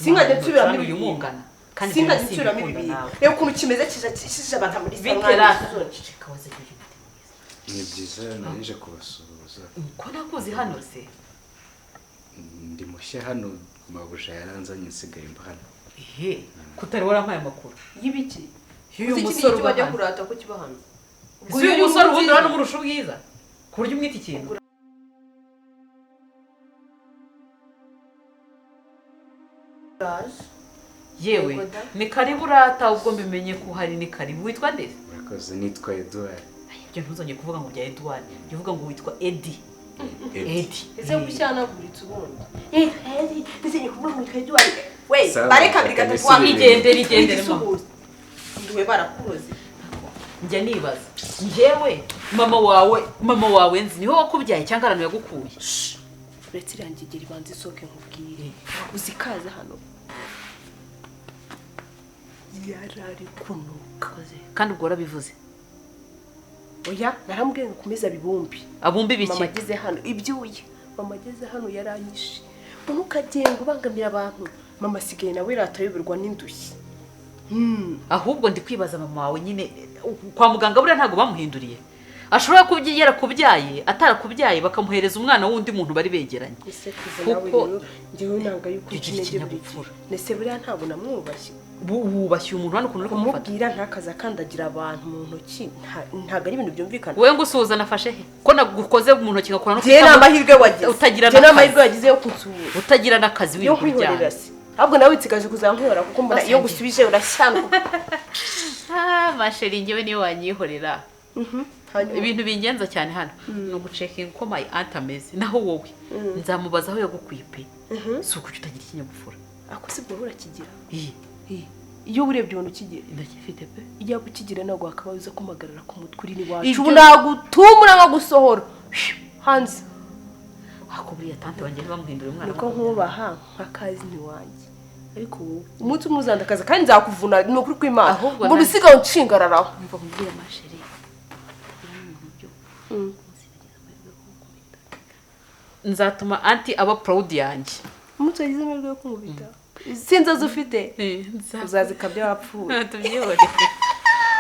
Singa nsubira muri umungana kandi singa nsubira muri bibi rero ukuntu kimeze kije abantu muri bitera waze ni byiza narije kubasuhuza ko nakuzi hano se ndi mushya hano mabuja yaranzanye nsigaye mbana kutari warampaye amakuru y'ibiki uyu musore bajya kurata ko kiba hano uyu musore ubundi hano murusha ubwiza ku buryo umwita ikintu yewe ni karibu urata ubwo mbimenye ko hari ni karibu witwa nde urakoze nitwa Edouard ibyo ntuzonye kuvuga ngo bya Edouard uvuga ngo witwa Eddie ese gushyana buritse ubundi Eddie ndizeye kuvuga ngo witwa Edouard we bare kabiri gatatu igendere nduwe barakuroze njya nibaza njyewe mama wawe nzi niho wakubyaye cyangwa arano yagukuye uretse irangigera ibanza isoke nkubwire uzikaza hano yarari kunuka kandi ubwo urabivuze oya narambwiye kumeza bibumbi abumbi biki mama ageze hano ibyuye mama ageze hano yaranyishe ntukagenda ubangamira abantu mama sigaye nawe ratayoberwa n'indushyi ahubwo ndi kwibaza mama wawe nyine kwa muganga buriya ntago bamuhinduriye ashobora kubyera kubyaye atarakubyaye bakamuhereza umwana wundi muntu bari begeranye kuko ngewe nanga yuko ukinege buri nese buriya ntago namwubashye wubashye umuntu hano kuntu kumubwira ntakaza kandagira abantu mu ntoki ntago ari ibintu byumvikana wewe ngusuhuza nafashe he ko nagukoze mu ntoki ngakora no je namahirwe wagize utagira namahirwe yagize yo kunsura utagira nakazi w'ibyo ahubwo nawe witsikaje kuzankwihora kuko mbona iyo gusubije urashyana masheri ngewe niyo wanyihorera ibintu bingenza cyane hano no gucekinga ko my aunt ameze naho wowe nzamubaza aho yagukwipe si uko utagira ikinyabufura ako si bwo urakigira iyo urebye ubona ukigira ndakifite pe ijya kukigira nago akabaza kumagarara ku mutwe uri ni wacu ubu nagutumura nkagusohora hanze akuburiye tante wanjye bamuhindura umwana nuko nkubaha nk'akazi ni wanjye ariko umunsi umuzandakaza kandi nzakuvuna ni ukuri kw'Imana ngo bisigaye unshingararaho mva kumbwira masheri nzatuma anti aba proud yanjye umunsi wagize amahirwe yo kumubita sinzazi ufite uzazikabya wapfuye tubyihore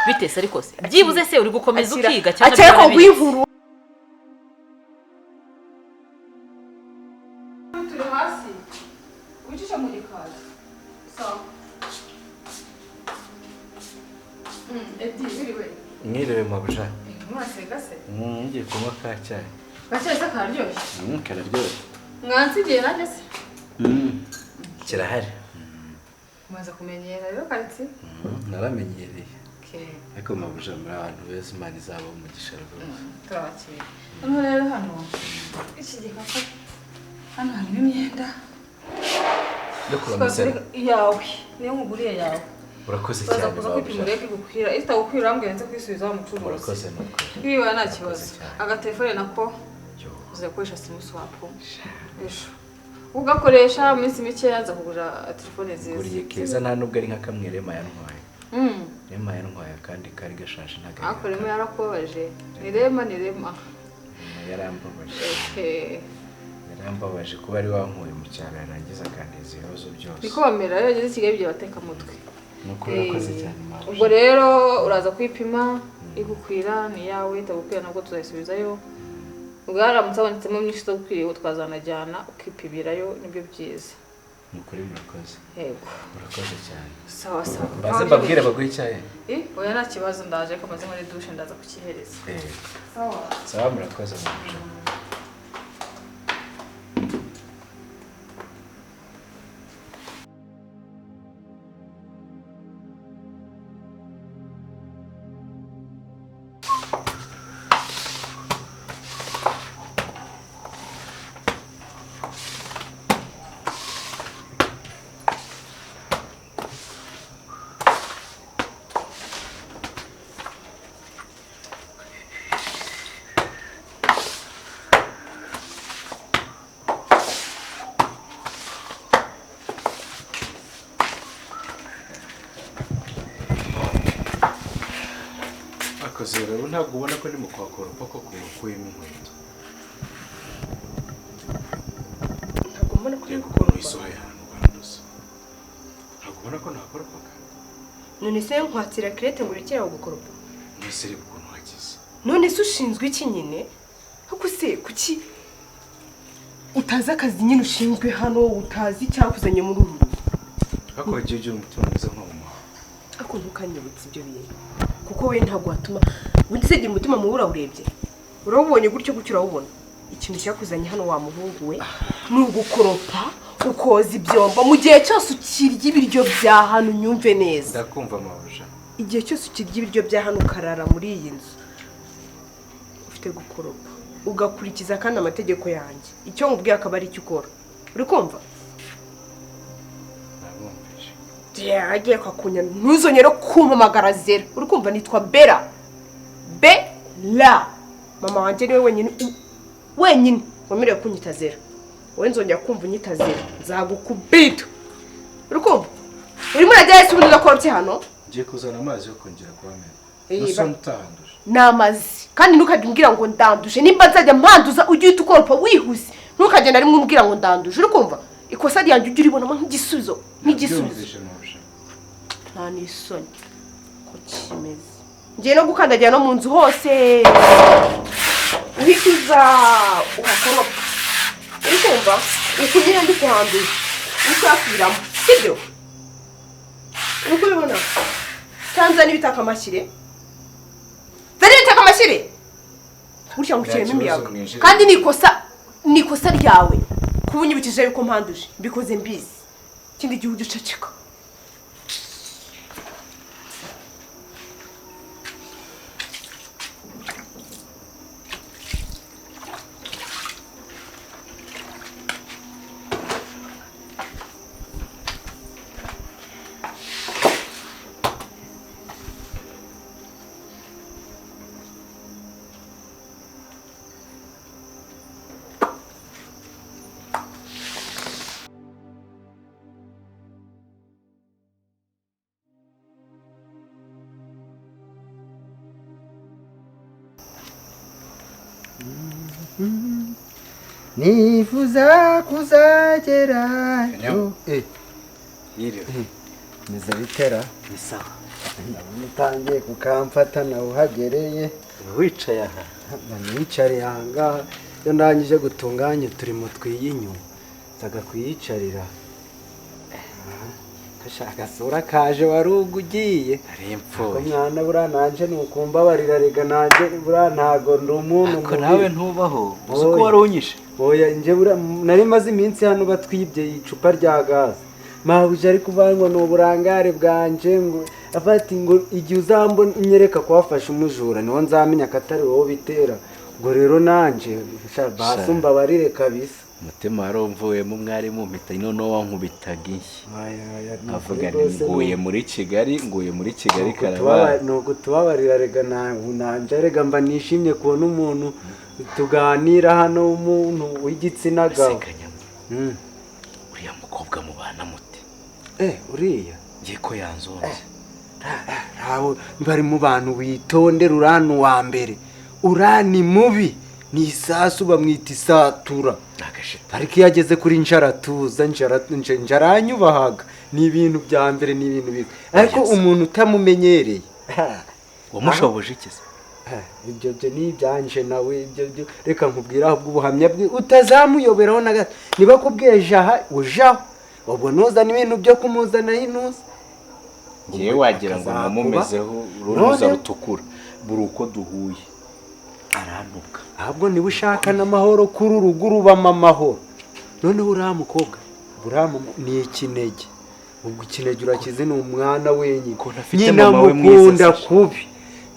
bitese ariko se byibuze se uri gukomeza ukiga cyangwa cyangwa ko gwinkuru turi hasi wicisha mu gikaza sawa Eddie biriwe mwiriwe mabuja mwasega se ngiye kunywa ka cyayi gacyayi se kararyoshye kararyoshye mwansigiye nanjye se kirahari umaze kumenyera rero kansi naramenyereye ariko mabuja muri abantu beza Imana izaba umugisha rwose turabakira hano rero hano iki gikapu hano harimo imyenda yo kuramutsa yawe niyo nkuguriye yawe urakoze cyane bazakuza kwipimureke gukwira itagukwira ambwiye nze kwisubiza umucuruzi urakoze nuko biba nta kibazo agatelefone nako uzakoresha simu swap ejo ugakoresha mu minsi mike yaza kugura telefone nziza uriye keza nta nubwo ari nka kamwe Rema yantwaye Rema yantwaye kandi kari gashashe ntaga ako Rema yarakobaje ni Rema yarambabaje kuba ari wankuye mu cyaro yarangiza kandi ibibazo byose bikomera rero yageze kigaye ibyo bateka mutwe nuko urakoze cyane mabuja ubwo rero uraza kwipima igukwira ni yawe itagukwira nabwo tuzayisubizayo ubwaramutse abonetsemo myinshi itagukwiriye twazanajyana ukipibirayo nibyo byiza nukuri murakoze yego urakoze cyane sawa sawa baze mbabwire baguhe icyayi oya nta kibazo ndaje ko maze muri douche ndaza kukihereza sawa sawa murakoze mabuja rero ntabwo ubona ko ndimo kwakora pako kuyemo inkweto ntabwo mbona ko ukuntu isohoye ahantu banduza ubona ko nakoropaga none se nkwatira kirete ngo urekere aho gukoropa nusiri ukuntu wagize none se ushinzwe iki nyine ariko se kuki utazi akazi nyine ushinzwe hano utazi icyakuzanye muri uru rugo ariko wagiye ugira umutima mwiza nko mu muhanda ariko ntukanyibutse ibyo bintu kuko we ntabwo watuma ubundi se gira umutima mubi urawurebye urawubonye gutyo urawubona ikintu cyakuzanye hano wa muhungu we ni ugukoropa ukoza ibyombo mu gihe cyose ukirya ibiryo bya hano unyumve neza ndakumva mabuja igihe cyose ukirya ibiryo bya hano ukarara muri iyi nzu ufite gukoropa ugakurikiza kandi amategeko yanjye icyo nkubwiye akaba ari icyo ukora uri kumva agiye kwakunya ntuzongere kumpamagara Zera uri kumva nitwa Bella Bella mama wanjye niwe wenyine wemerewe kunyita Zera wowe nzongera kumva unyita Zera nzagukubita uri kumva urimo urajya Yesu ubundi udakorotse hano ngiye kuzana amazi yo kongera kuhamena nusa mutahanduje n'amazi kandi ntukajya umbwira ngo ndanduje nimba nzajya mpanduza ujye uhita ukoropa wihuse ntukagenda rimwe umbwira ngo ndanduje uri kumva ikosa ryanjye ujye uribonamo nk'igisubizo nta n'isoni ko kimeze ngiye no gukandagira no mu nzu hose uhita uza uhakoropa uri kumva ukugira ndi kuhandura usasubiramo sibyo uri kubibona cyangwa n'ibitaka amashyire zari ibitaka amashyire gutya ngo ukiremo imiyaga kandi ni ikosa ryawe kuba unyibukije yuko mpanduje mbikoze mbizi ikindi gihe ujya uceceka nifuza kuzagerayo yiriwe meze bitera ni sawa ndabona utangiye kukamfata nawe uhagereye wicaye aha nicariye aha ngaha iyo ndangije gutunganya uturimo tw'iyinyuma nzaga kuyicarira gashaka asura kaje wari ugiye ari impfuye mwana buriya nanje nukumbabarira rega nanje buriya ntago ndi umuntu ariko nawe ntubaho uzi ko wari unyishe oya nje buriya nari maze iminsi hano batwibye icupa rya gaze mabuja ari kuvuga ngo ni uburangare bwanje ngo afati ngo igihe uzambona unyereka ko wafashe umujura niho nzamenya ko atari wowe bitera ubwo rero nanje basumba barire kabisa umutima waromvuyemo mwarimu mpita noneho wankubitaga inshyi avuga nguye muri Kigali karabaye nuko tubabarira rega nanje rega mba nishimye kubona umuntu tuganira hano umuntu w'igitsina gabo uriya mukobwa mubana muti uriya ngiye ko yanzonze ntawe bari mu bantu witondera urani wa mbere urani mubi ni isasu bamwita isatura ariko iyo ageze kuri njaratuza njaranyubahaga ni ibintu bya mbere ni ibintu bibi ariko umuntu utamumenyereye wamushoboje ikiza ibyo ni ibyanje nawe ibyo reka nkubwira ahubwo ubuhamya bwe utazamuyoberaho na gato niba kubweje aha ujaho wabona uzana ibintu byo kumuzanaho intuza ngewe wagira ngo namumezeho urunuza rutukura buri uko duhuye arantuka ahubwo niba ushaka n'amahoro kuri urugo rubamo amahoro noneho uriya mukobwa ni ikinege ubwo ikinege urakize ni umwana wenyine nyina mukunda kubi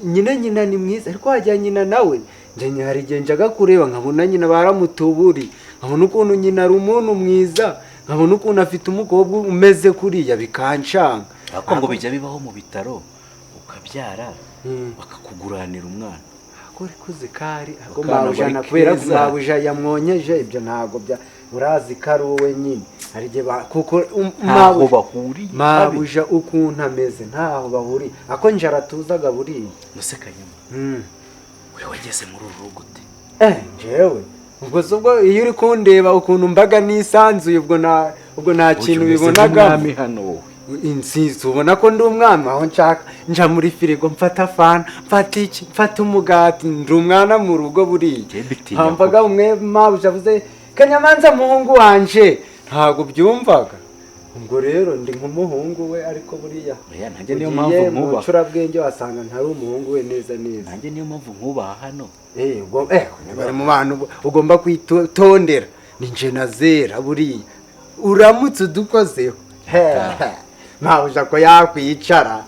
nyina ni mwiza ariko wajya nyina nawe njye hari igihe njyaga kureba nkabona nyina baramutuburi nkabona ukuntu nyina ari umuntu mwiza nkabona ukuntu afite umukobwa umeze kuriya bikancanga ariko ngo bijya bibaho mu bitaro ukabyara bakakuguranira umwana kuri kuzikari ako mawujana kubera ko mawuja yamwonyeje ibyo ntago bya urazi kari wowe nyine hari igihe kuko ntaho bahuriye mawuja ukuntu ameze ntaho bahuriye ako njara tuzaga buriye musekanyuma we wageze muri uru rugo ute njyewe ubwo iyo uri kundeba ukuntu mbaga nisanzuye ubwo nta kintu bibonaga hano wowe insizi ubona ko ndi umwana aho nshaka nja muri firigo mfata fana mfata iki mfata umugati ndi umwana mu rugo buriya hamvaga umwe mabuja avuze Kanyamanza muhungu wanje ntago byumvaga ubwo rero ndi nk'umuhungu we ariko buriya nanjye niyo mpamvu nkuba mucurabwenge wasanga ntari umuhungu we neza nanjye niyo mpamvu nkuba hano bari mu bantu ugomba kwitondera ninje nazera buriya uramutse udukozeho mabuja ko yakwicara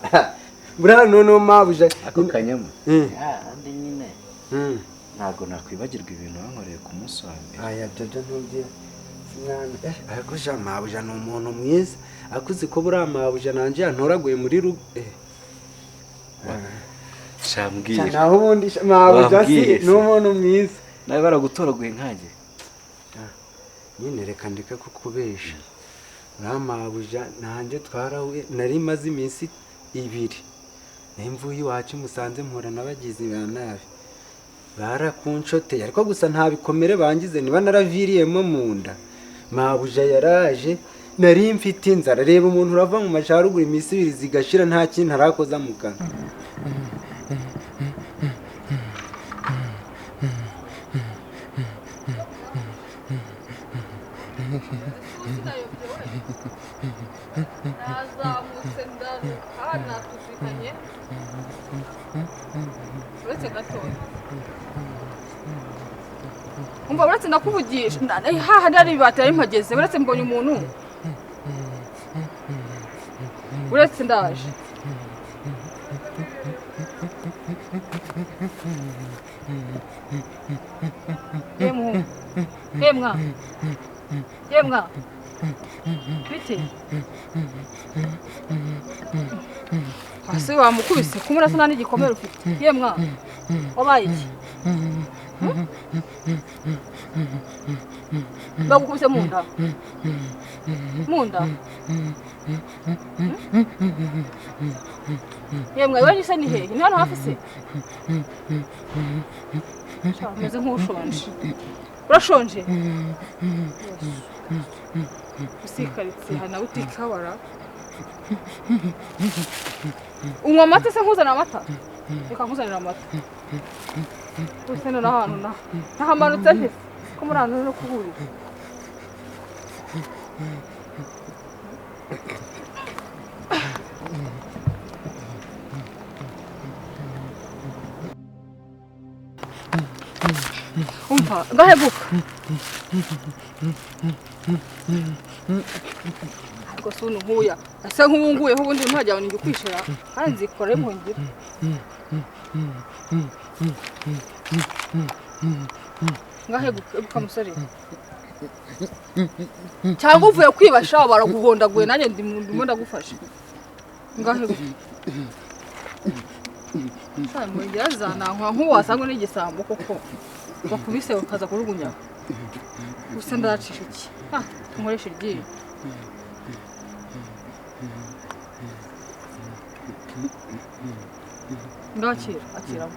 buriya noneho mabuja ako Kanyama andi nyine ntabwo nakwibagirwa ibintu wankoreye ku munsi wa mbere aya byo ntubye ariko ja mabuja ni umuntu mwiza akuzi ko buriya mabuja nanjye yantoraguye muri rugo shambwira naho ubundi mabuja si ni umuntu mwiza nawe baragutoraguye nkanjye nyine reka ndeka kukubesha uriya mabuja nanjye twarahuye nari maze iminsi 2 nemvuye iwacu musanze mpura n'abagizi ba nabi barakunshoteye ariko gusa nta bikomere bangize niba naraviriyemo mu nda mabuja yaraje nari mfite inzara reba umuntu urava mu majyaruguru iminsi 2 zigashira nta kintu arakoza mu kanwa nazamutse ndaruka natufikanye uretse gatoya umva uretse ndakuvugisha haha ndari batera impageze uretse mbonye umuntu uretse ndaje yemwa bite hasi wamukubise kumurasa nta n'igikomere ufite yemwa wabaye iki bagukubise mu nda yemwa iwanyu se ni hehe ni hano hafi se umeze nk'ushonje urashonje usikaritse hari na butike habara unywa amata se nkuzanira amata reka nkuzanira amata usene n'ahantu nahamanutse nte ko muri ahantu no kuhurira umva ngaheguka ariko se uno nkuya asa nk'uwunguyeho ubundi ntajya ngo kwishira kandi nzikora impongera ngaheguka musore cyangwa uvuye kwibasha baraguhondaguye nanjye ndimo ndagufasha ngaheguka mwongera zanankwa nk'uwasanga n'igisambo koko bakubise ukaza kujugunya gusa ndacisha iki nkoresha iryinyo akiramo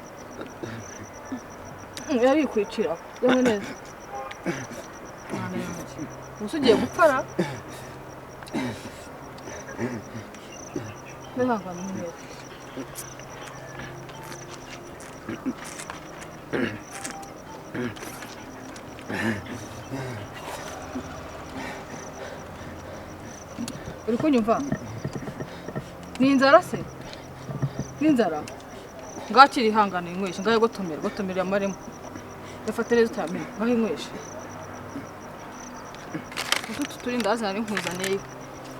yabikwicira yamwe neza gusa ugiye gupfara mbehangana neza uri kunyumva ni inzara se ni inzara ngakiri ihangana inywesha ngahe gotomera amaremo yafata neza utamenya ngahe inywesha utu turi ndazana n'inkuzaniye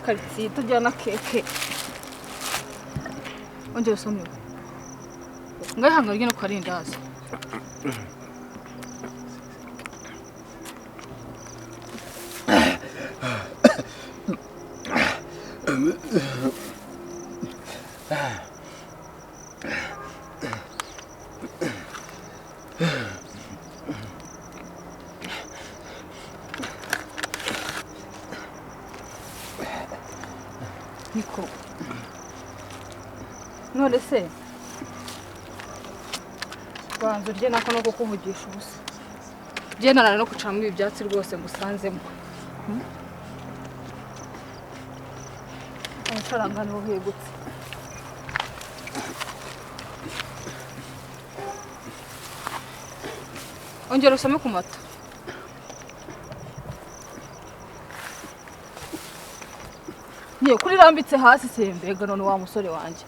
karitsiye itajyana keke ongera usomye ngahe ihangana rye no kwarindaza niko none se banza urye nako no kukuvugisha ubusa je nanane no kucamo ibi byatsi rwose ngusanzemo Amafaranga niho hegutse. Ongera usome ku mata. Niyo kuri rambitse hasi sembega none wa musore wanje.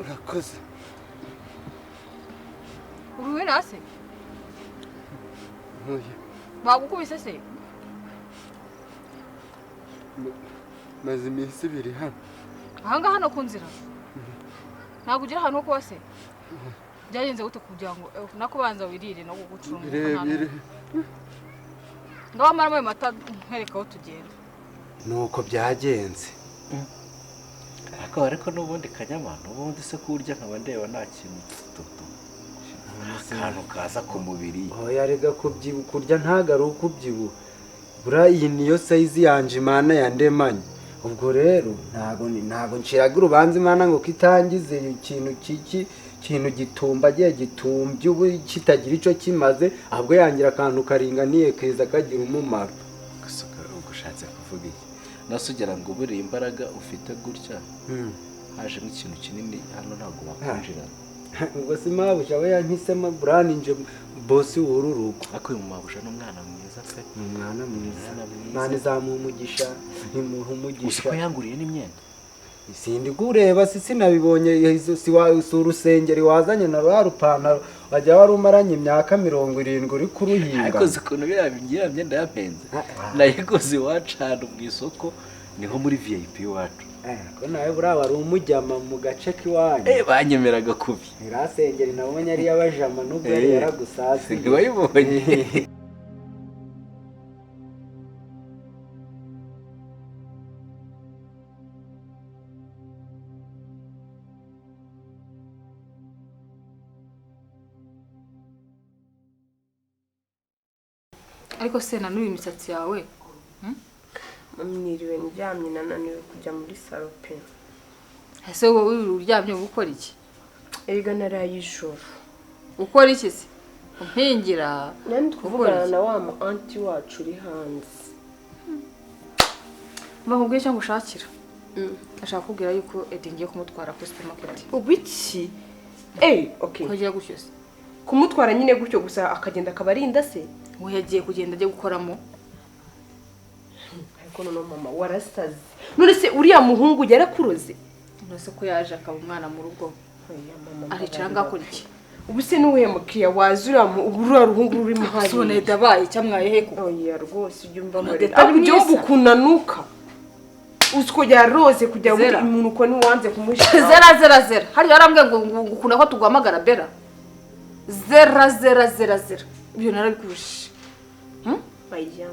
urakoze Uruwe nase? ntuye Bagukubise se? maze iminsi ibiri hano Ahanga hano ku nzira. Ntabwo ugira ahantu ho kuba se? Byagenze gute kugira ngo nakubanza wirire no kugucunga. birebire Ngaho amara mata nkwereka aho tugenda. nuko byagenze ariko n'ubundi kanyamana ubundi se kurya nkaba ndeba nta kintu gitoto akantu kaza ku mubiri oya rega kubyibuha kurya ntago ari ukubyibuha buriya iyi niyo sayizi yanje imana yandemanye ubwo rero ntago nshiraga urubanza imana ngo kitangize ikintu gitumbagiye gitumbye ubu kitagira icyo kimaze ahubwo yangira akantu karinganiye keza kagira umumaro ushatse kuvuga iki nase ugira ngo ubure imbaraga ufite gutya haje nk'ikintu kinini hano ntabwo wakwinjira ubwo si mabusha we yanhisemo buraninje bosi w'uru rugo ariko uyu mabusha n'umwana mwiza pe ni umwana mwiza mwana izamuha umugisha ntimuha umugisha uzi ko yanguriye n'imyenda sindi kureba sinabibonye si urusengeri wazanye na rwa rupantaro wajya wari umaranye imyaka 70 uri kuruhinga ariko zikuntu biriya myenda yapenze nayiguze iwacu ahantu mu isoko niho muri VIP iwacu ko nawe buriya wari umujyama mu gace k'iwanyu banyemeraga kubi irasengeri nabonye ari y'abajama n'ubwo yari yaragusasiye ntiwayibonye Ariko se na n'uyu misatsi yawe mwiriwe ndyamye nananiwe kujya muri salo pe. ese wowe uryamye gukora iki? Erega naraye ijoro. Ukora iki se? Umpingira. Nandi kuvugana na wa anti wacu uri hanze. Mbakubwiye cyangwa ushakira. Ashaka kubwira yuko Edi ngiye kumutwara ku supermarket. Ubiki? Okay. Kugira gutyo se. Kumutwara nyine gutyo gusa akagenda akabarinda se. We yagiye kugenda ajye gukoramo. Ariko none mama warasaze. None se uriya muhungu yarakuroze? Nose ko yaje akaba umwana mu rugo. Oya mama. Aricara ngakora iki? Ubu se nuwe mukiya wazura mu ubura ruhungu ruri muhari. Sone dabaye cyamwaye heko. Oya rwose ujumba muri. Abyo bukunanuka. Usko ya rose kujya umuntu uko ni wanze kumushira. Zera. Hari yarambwe ngo ukunda ko tugwamagara bera. Zera. Ibyo narabikurisha. Baya.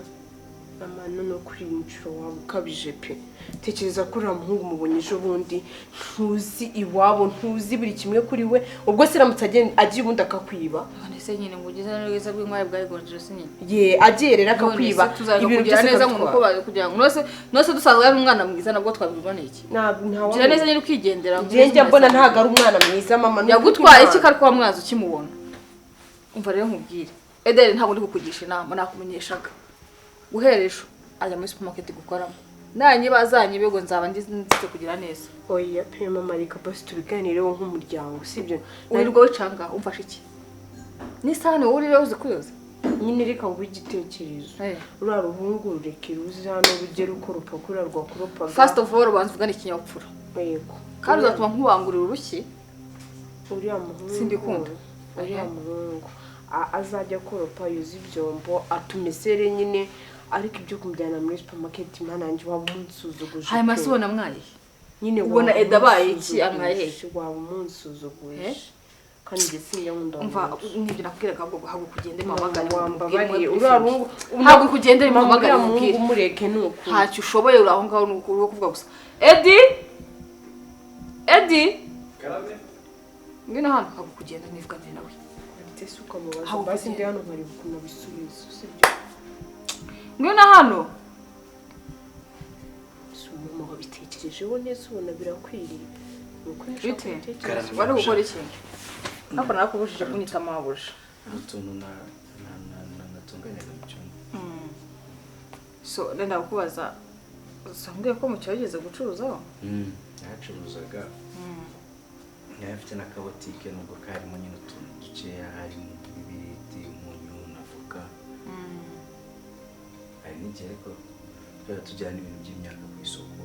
Mama none kuri inshuro wabukabije pe. Tekereza ko uriya muhungu mubonye ejo bundi ntuzi iwabo ntuzi buri kimwe kuri we ubwo se ramutse agiye ubundi akakwiba. None se nyine ngo ugize neza bw'intwaye bwayigonjere se nyine. Ye agerera akakwiba ibintu byose neza ngo uko kugira ngo nose dusanzwe ari umwana mwiza nabwo twabibwa n'iki. Gira neza nyine kwigendera. Njye mbona ntago ari umwana mwiza mama yagutwaye iki kari kwa mwazo kimubona. Umva rero nkubwire. Edere ntabwo ndi kukugisha inama nakumenyeshaga. Guheresho ajya muri supermarket gukoramo. Nanye bazanye bego nzaba ndize kugira neza. Oya pe mama reka basi tubiganireho nk'umuryango sibyo. Urirwa wicanga umfasha iki? Ni sane urire uzi kuyoza. Nyine reka ngo igitekerezo. Ura ruhungu rureke ruzi hano rugero uko rupakura rwa kuropaga. First of all banze uvugana ikinyapfura. Yego. Kandi uzatuma nkubangurira urushyi. Uriya muhungu. Simbikunda. Uriya muhungu azajya koropa yuzi ibyombo atumesere nyine ariko ibyo kumujyana muri supermarket imana yanjye waba umunsuzuguje. Haye masubona mwaye. Nyine ubona edabaye iki amwaye he? Waba umunsuzuguje. Kandi gisinya nkunda. Umva nibyo nakubwiraga ngo hagu kugende mamagane wambabariye urarungu hagu kugende mamagane mubwire umureke nuko ntacyo ushoboye uraho ngaho nuko uri kuvuga gusa. Edi karame ngina hano hagu kugenda nivugane nawe. Suka mubaza basi ndi hano bari kuna bisubizo sibyo. Ngina hano sumuma babitekerejeho neza ubona birakwiriye. Nuko bite bari gukora iki? ariko narakubujije kunyita mabuja utuntu natunganyaga mu cyumba. So nenda kukubaza sambwiye ko mu cyogeze gucuruzaho yacuruzaga yari afite n'akabotike nubwo karimo nyine utuntu dukeya harimo ibiriti umunyu n'avoka hari n'igihe ariko twari tujyana n'ibintu by'imyaka ku isoko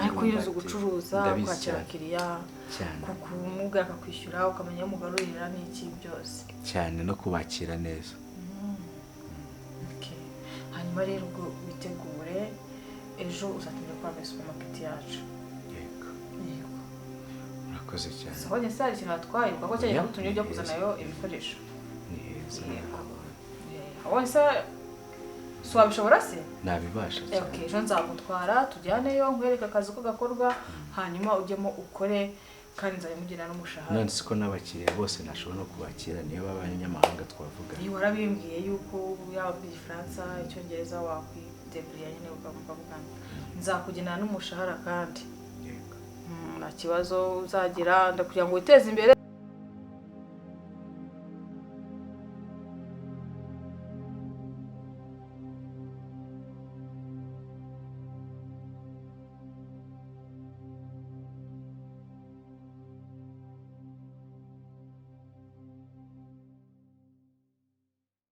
ariko iyo uzi gucuruza kwakira abakiriya kukumubwira akakwishyura ukamenya mugarurira n'iki byose cyane no kubakira neza. hanyuma rero ubwo witegure ejo uzatumye kwa supermarket yacu. Yego urakoze cyane. Sabonye se hari ikintu atwaye kuko cyane gutumye ujya kuzanayo ibikoresho. Ni heza. Abonye se swabishobora se? Nabibasha cyane. Okay, ejo nzagutwara tujyaneyo nkwereka akazi ko gakorwa hanyuma ujyemo ukore kandi nzayimugira n'umushahara. None siko n'abakiriya bose nashobora no kubakira niyo babanyamahanga twavuga. Ni warabimbwiye yuko yaba Igifaransa Icyongereza wakwidebriya nyine ukavugana. Nzakugenera n'umushahara kandi. Yego. Nta kibazo uzagira ndakugira ngo witeze imbere.